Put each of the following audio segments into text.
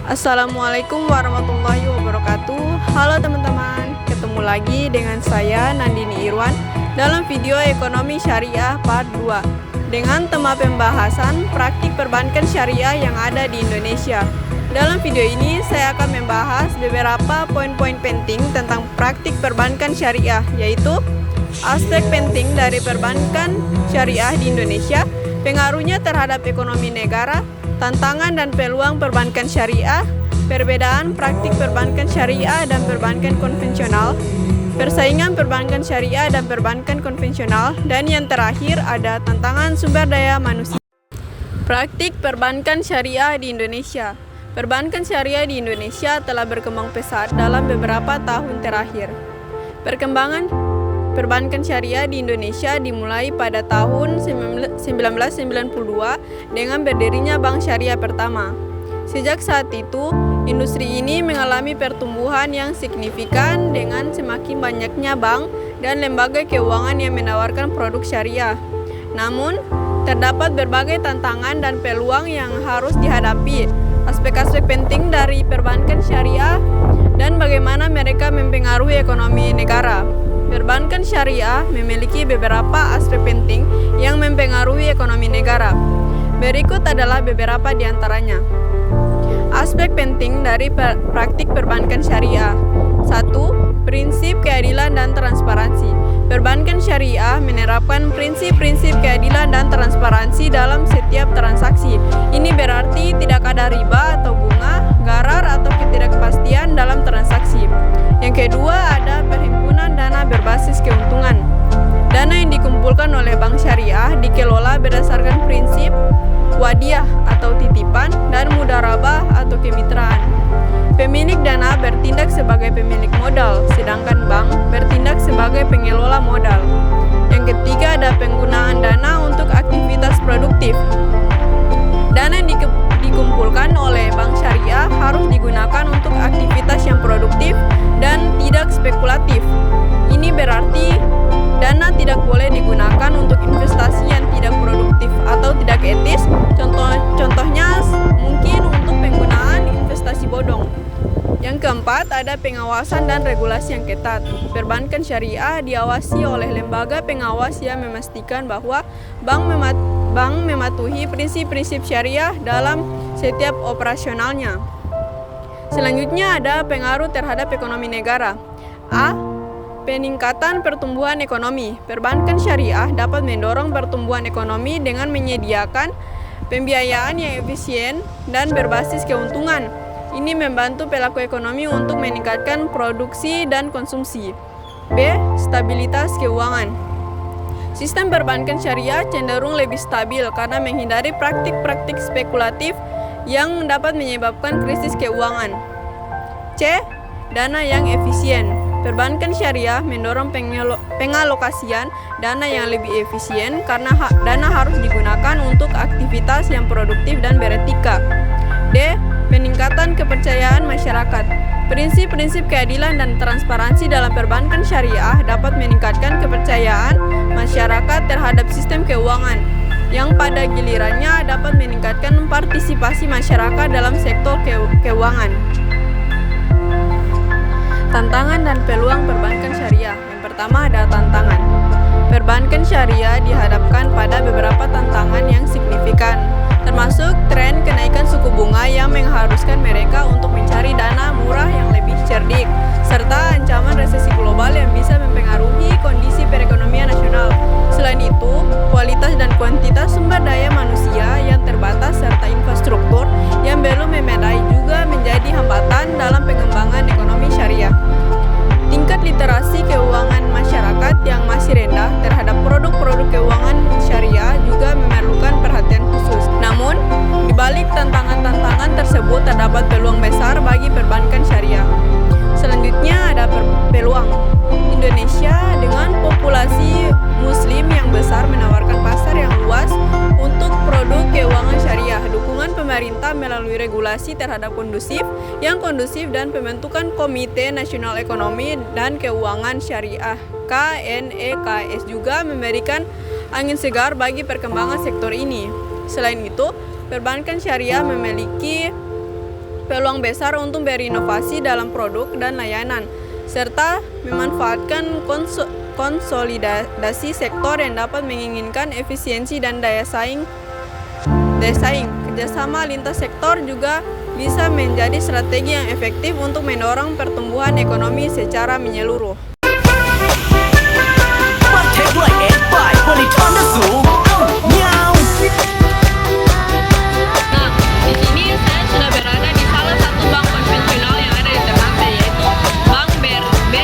Assalamualaikum warahmatullahi wabarakatuh. Halo teman-teman, ketemu lagi dengan saya Nandini Irwan dalam video Ekonomi Syariah Part 2 dengan tema pembahasan praktik perbankan syariah yang ada di Indonesia. Dalam video ini saya akan membahas beberapa poin-poin penting tentang praktik perbankan syariah, yaitu aspek penting dari perbankan syariah di Indonesia, pengaruhnya terhadap ekonomi negara, tantangan dan peluang perbankan syariah, perbedaan praktik perbankan syariah dan perbankan konvensional, persaingan perbankan syariah dan perbankan konvensional, dan yang terakhir ada tantangan sumber daya manusia. Praktik perbankan syariah di Indonesia. Perbankan syariah di Indonesia telah berkembang pesat dalam beberapa tahun terakhir. Perkembangan perbankan syariah di Indonesia dimulai pada tahun 1992 dengan berdirinya Bank Syariah pertama. Sejak saat itu, industri ini mengalami pertumbuhan yang signifikan dengan semakin banyaknya bank dan lembaga keuangan yang menawarkan produk syariah. Namun, terdapat berbagai tantangan dan peluang yang harus dihadapi. Aspek-aspek penting dari perbankan syariah dan bagaimana mereka mempengaruhi ekonomi negara. Perbankan syariah memiliki beberapa aspek penting yang mempengaruhi ekonomi negara. Berikut adalah beberapa di antaranya. Aspek penting dari praktik perbankan syariah. 1. Prinsip keadilan dan transparansi. Perbankan syariah menerapkan prinsip-prinsip keadilan dan transparansi dalam setiap transaksi. Ini berarti tidak ada riba atau bunga, gharar atau ketidakpastian dalam transaksi. Yang kedua ada perhimpunan dana berbasis keuntungan. Dana yang dikumpulkan oleh bank syariah dikelola berdasarkan prinsip wadiah atau titipan dan mudharabah atau kemitraan. Pemilik dana bertindak sebagai pemilik modal, sedangkan bank bertindak sebagai pengelola modal. Yang ketiga ada penggunaan dana untuk aktivitas produktif. Dana yang dikumpulkan oleh bank syariah harus digunakan untuk aktivitas yang produktif dan tidak spekulatif. Ini berarti dana tidak boleh digunakan untuk investasi yang tidak produktif atau tidak etis. Contohnya mungkin untuk penggunaan investasi bodong. Yang keempat ada pengawasan dan regulasi yang ketat. Perbankan syariah diawasi oleh lembaga pengawas yang memastikan bahwa bank mematuhi prinsip-prinsip syariah dalam setiap operasionalnya. Selanjutnya ada pengaruh terhadap ekonomi negara. A. Peningkatan pertumbuhan ekonomi. Perbankan syariah dapat mendorong pertumbuhan ekonomi dengan menyediakan pembiayaan yang efisien dan berbasis keuntungan. Ini membantu pelaku ekonomi untuk meningkatkan produksi dan konsumsi. B. Stabilitas keuangan. Sistem perbankan syariah cenderung lebih stabil karena menghindari praktik-praktik spekulatif yang dapat menyebabkan krisis keuangan. C. Dana yang efisien. Perbankan syariah mendorong pengalokasian dana yang lebih efisien karena dana harus digunakan untuk aktivitas yang produktif dan beretika. D. Peningkatan kepercayaan masyarakat. Prinsip-prinsip keadilan dan transparansi dalam perbankan syariah dapat meningkatkan kepercayaan masyarakat terhadap sistem keuangan, yang pada gilirannya dapat meningkatkan partisipasi masyarakat dalam sektor keuangan. Tantangan dan peluang perbankan syariah. Yang pertama ada tantangan. Perbankan syariah dihadapkan pada beberapa tantangan yang signifikan, termasuk tren kenaikan suku bunga yang mengharuskan mereka untuk mencari dana murah yang lebih cerdik, serta ancaman resesi global yang bisa mempengaruhi kondisi perekonomian nasional. Selain itu, kualitas dan kuantitas sumber daya manusia yang terbatas serta infrastruktur yang belum memadai juga menjadi hambatan dalam pengembangan ekonomi syariah. Tingkat literasi keuangan masyarakat yang masih rendah terhadap produk-produk keuangan syariah juga memerlukan perhatian khusus. Namun, di balik tantangan-tantangan tersebut terdapat peluang besar bagi perbankan syariah. Selanjutnya ada peluang. Indonesia dengan populasi muslim yang besar menawarkan pasar yang luas untuk produk keuangan syariah. Dukungan pemerintah melalui regulasi terhadap yang kondusif dan pembentukan Komite Nasional Ekonomi dan Keuangan Syariah KNEKS juga memberikan angin segar bagi perkembangan sektor ini. Selain itu, perbankan syariah memiliki peluang besar untuk berinovasi dalam produk dan layanan, serta memanfaatkan konsolidasi sektor yang dapat menginginkan efisiensi dan daya saing. Kerjasama lintas sektor juga bisa menjadi strategi yang efektif untuk mendorong pertumbuhan ekonomi secara menyeluruh. Di sini saya sudah berada di salah satu bank konvensional yang ada di Ternate, yaitu Bank BRI.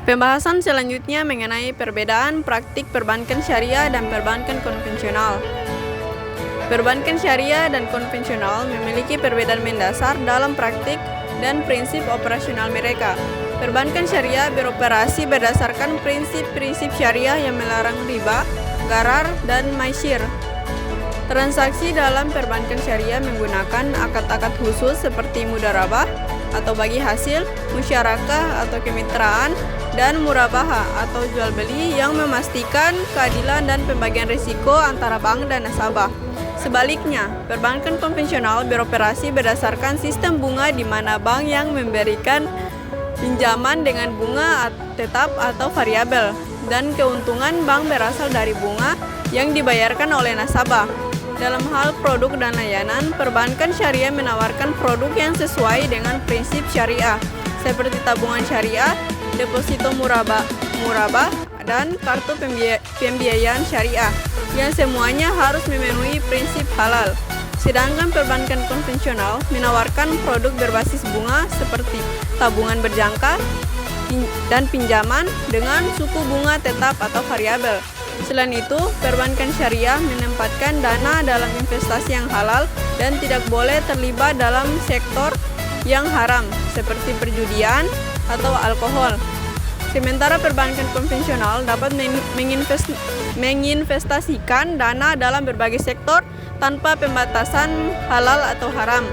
Pembahasan selanjutnya mengenai perbedaan praktik perbankan syariah dan perbankan konvensional. Perbankan syariah dan konvensional memiliki perbedaan mendasar dalam praktik dan prinsip operasional mereka. Perbankan syariah beroperasi berdasarkan prinsip-prinsip syariah yang melarang riba, gharar, dan maisir. Transaksi dalam perbankan syariah menggunakan akad-akad khusus seperti mudharabah atau bagi hasil, musyarakah atau kemitraan, dan murabaha atau jual beli yang memastikan keadilan dan pembagian risiko antara bank dan nasabah. Sebaliknya, perbankan konvensional beroperasi berdasarkan sistem bunga di mana bank yang memberikan pinjaman dengan bunga tetap atau variabel, dan keuntungan bank berasal dari bunga yang dibayarkan oleh nasabah. Dalam hal produk dan layanan, perbankan syariah menawarkan produk yang sesuai dengan prinsip syariah, seperti tabungan syariah, deposito murabah, dan kartu pembiayaan syariah, yang semuanya harus memenuhi prinsip halal. Sedangkan perbankan konvensional menawarkan produk berbasis bunga seperti tabungan berjangka dan pinjaman dengan suku bunga tetap atau variabel. Selain itu, perbankan syariah menempatkan dana dalam investasi yang halal dan tidak boleh terlibat dalam sektor yang haram seperti perjudian atau alkohol. Sementara perbankan konvensional dapat menginvestasikan dana dalam berbagai sektor tanpa pembatasan halal atau haram.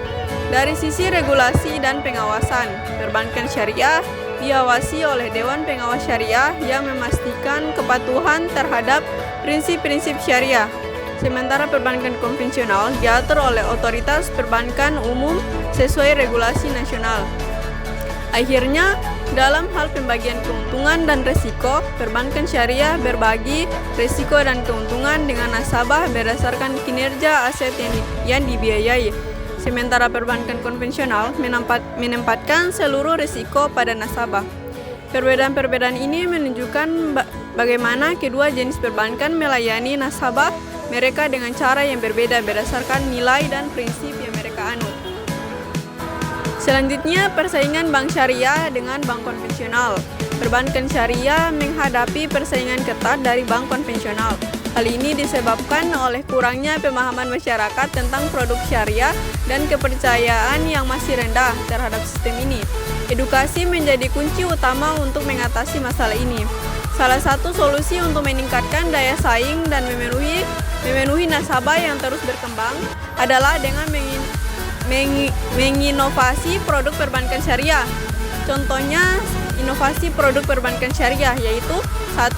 Dari sisi regulasi dan pengawasan, perbankan syariah diawasi oleh Dewan Pengawas Syariah yang memastikan kepatuhan terhadap prinsip-prinsip syariah. Sementara perbankan konvensional diatur oleh otoritas perbankan umum sesuai regulasi nasional. Akhirnya, dalam hal pembagian keuntungan dan risiko, perbankan syariah berbagi risiko dan keuntungan dengan nasabah berdasarkan kinerja aset yang dibiayai. Sementara perbankan konvensional menempatkan seluruh risiko pada nasabah. Perbedaan-perbedaan ini menunjukkan bagaimana kedua jenis perbankan melayani nasabah mereka dengan cara yang berbeda berdasarkan nilai dan prinsip yang mereka anut. Selanjutnya, persaingan bank syariah dengan bank konvensional. Perbankan syariah menghadapi persaingan ketat dari bank konvensional. Hal ini disebabkan oleh kurangnya pemahaman masyarakat tentang produk syariah dan kepercayaan yang masih rendah terhadap sistem ini. Edukasi menjadi kunci utama untuk mengatasi masalah ini. Salah satu solusi untuk meningkatkan daya saing dan memenuhi nasabah yang terus berkembang adalah dengan menginovasi produk perbankan syariah. Contohnya, inovasi produk perbankan syariah yaitu 1.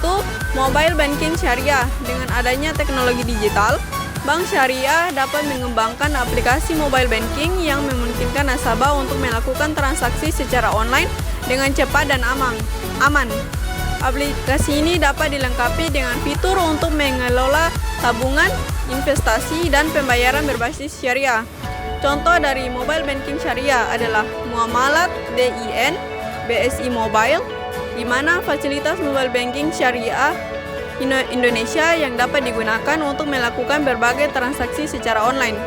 Mobile banking syariah. Dengan adanya teknologi digital, bank syariah dapat mengembangkan aplikasi mobile banking yang memungkinkan nasabah untuk melakukan transaksi secara online dengan cepat dan aman. Aplikasi ini dapat dilengkapi dengan fitur untuk mengelola tabungan, investasi, dan pembayaran berbasis syariah. Contoh dari mobile banking syariah adalah Muamalat DIN, BSI Mobile, di mana fasilitas mobile banking syariah Indonesia yang dapat digunakan untuk melakukan berbagai transaksi secara online.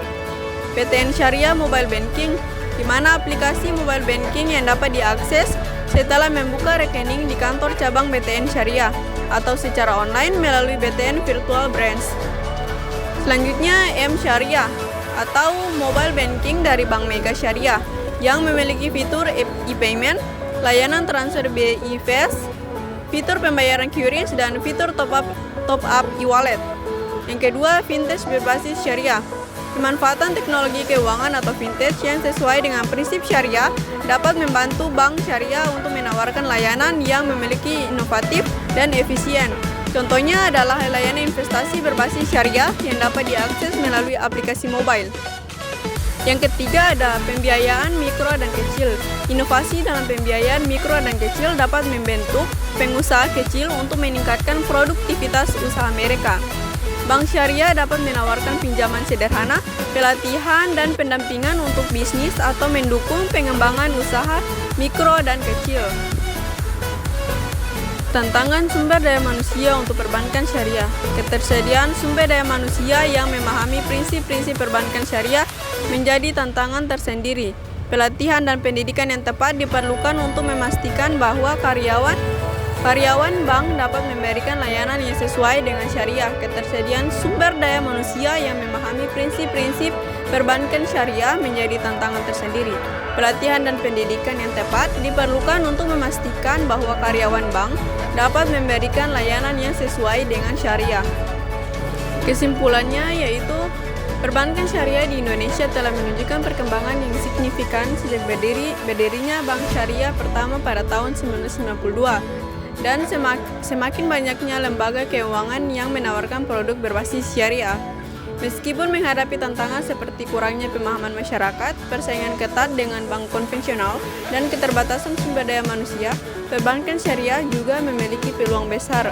PTN Syariah Mobile Banking, di mana aplikasi mobile banking yang dapat diakses setelah membuka rekening di kantor cabang BTN Syariah atau secara online melalui BTN Virtual Branch. Selanjutnya, M-Syariah atau mobile banking dari Bank Mega Syariah yang memiliki fitur e-payment, layanan transfer BI Fast, fitur pembayaran QRIS, dan fitur top up e-wallet. Yang kedua, fintech berbasis syariah. Pemanfaatan teknologi keuangan atau fintech yang sesuai dengan prinsip syariah dapat membantu bank syariah untuk menawarkan layanan yang memiliki inovatif dan efisien. Contohnya adalah layanan investasi berbasis syariah yang dapat diakses melalui aplikasi mobile. Yang ketiga ada pembiayaan mikro dan kecil. Inovasi dalam pembiayaan mikro dan kecil dapat membentuk pengusaha kecil untuk meningkatkan produktivitas usaha mereka. Bank syariah dapat menawarkan pinjaman sederhana, pelatihan, dan pendampingan untuk bisnis atau mendukung pengembangan usaha mikro dan kecil. Tantangan sumber daya manusia untuk perbankan syariah. Ketersediaan sumber daya manusia yang memahami prinsip-prinsip perbankan syariah menjadi tantangan tersendiri. Pelatihan dan pendidikan yang tepat diperlukan untuk memastikan bahwa karyawan bank dapat memberikan layanan yang sesuai dengan syariah. Ketersediaan sumber daya manusia yang memahami prinsip-prinsip perbankan syariah menjadi tantangan tersendiri. Pelatihan dan pendidikan yang tepat diperlukan untuk memastikan bahwa karyawan bank dapat memberikan layanan yang sesuai dengan syariah. Kesimpulannya yaitu perbankan syariah di Indonesia telah menunjukkan perkembangan yang signifikan sejak berdirinya Bank Syariah pertama pada tahun 1992. Dan semakin banyaknya lembaga keuangan yang menawarkan produk berbasis syariah. Meskipun menghadapi tantangan seperti kurangnya pemahaman masyarakat, persaingan ketat dengan bank konvensional, dan keterbatasan sumber daya manusia, perbankan syariah juga memiliki peluang besar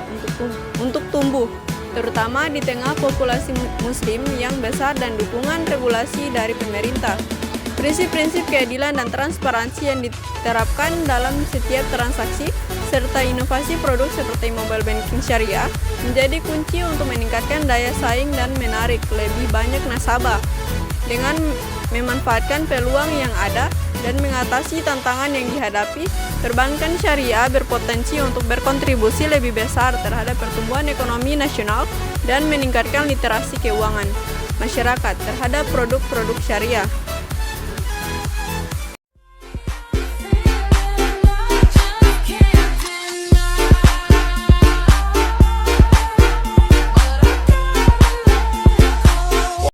untuk tumbuh, terutama di tengah populasi muslim yang besar dan dukungan regulasi dari pemerintah. Prinsip-prinsip keadilan dan transparansi yang diterapkan dalam setiap transaksi serta inovasi produk seperti mobile banking syariah menjadi kunci untuk meningkatkan daya saing dan menarik lebih banyak nasabah. Dengan memanfaatkan peluang yang ada dan mengatasi tantangan yang dihadapi, perbankan syariah berpotensi untuk berkontribusi lebih besar terhadap pertumbuhan ekonomi nasional dan meningkatkan literasi keuangan masyarakat terhadap produk-produk syariah.